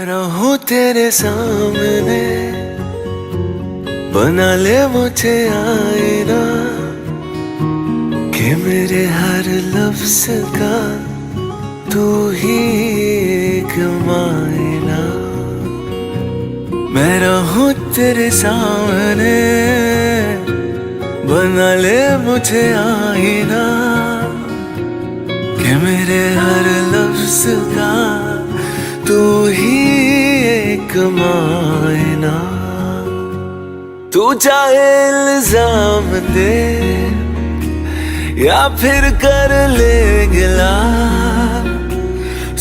मैं रहूं तेरे सामने, बना ले मुझे आईना, कि मेरे हर लफ्ज का तू ही एक मायना। मैं रहूं तेरे सामने, बना ले मुझे आईना, कि मेरे हर लफ्ज का तू ही एक मायना। तू चाहे इल्जाम दे या फिर कर ले गिला,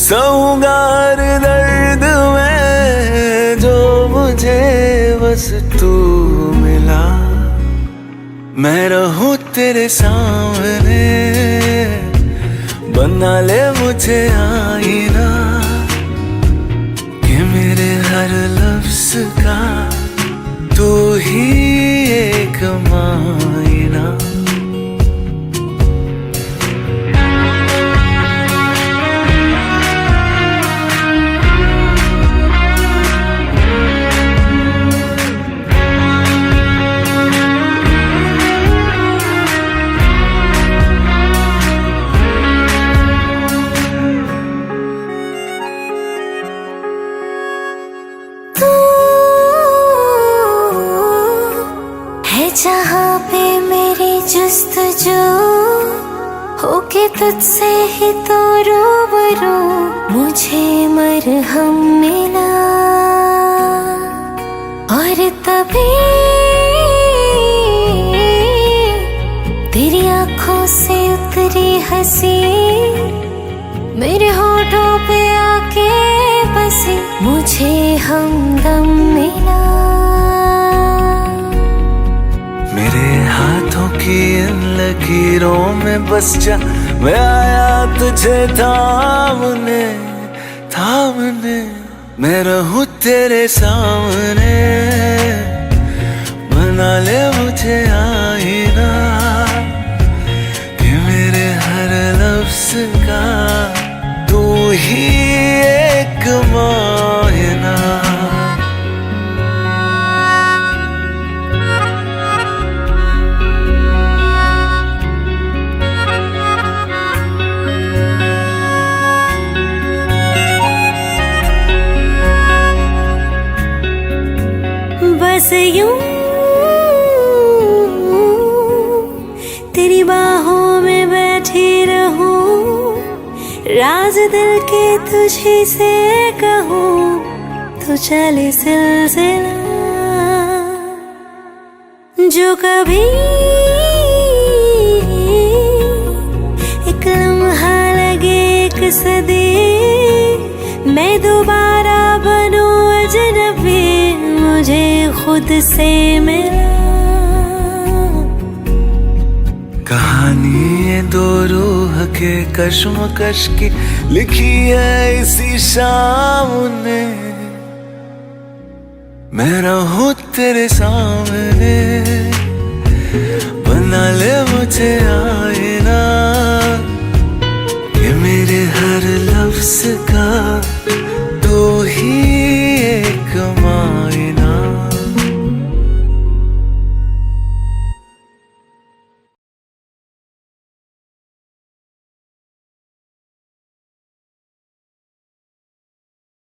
सहूंगा हर दर्द में जो मुझे बस तू मिला। मैं रहूं तेरे सामने, बना ले मुझे आईना, कि मेरे हर लफ्ज का तू ही एक मायना। जहाँ पे मेरी जुस्तजू होके तुझसे ही तो रूबरू, मुझे मरहम मिला और तभी तेरी आंखों से उतरी हंसी मेरे होठों पे आके बसी, मुझे हमदम मिला। मेरे हाथों की इन लकीरों में बस जा, मैं आया तुझे थामने थामने। मैं रहूं तेरे सामने, बना ले मुझे आईना, कि मेरे हर लफ्ज का तू ही एक मायना। बस यूं तेरी बाहों में बैठी रहूं, राज दिल के तुझे से कहूं, तू चले सिलसिला जो कभी एक लम्हा लगे एक सदी, मैं दोबारा बनूं अजनबी, मुझे खुद से मिला। कहानी ये दो रूह के कश्मकश की लिखी है इसी शाम ने। मैं रहूं तेरे सामने, बना ले मुझे आईना, कि मेरे हर लफ्ज का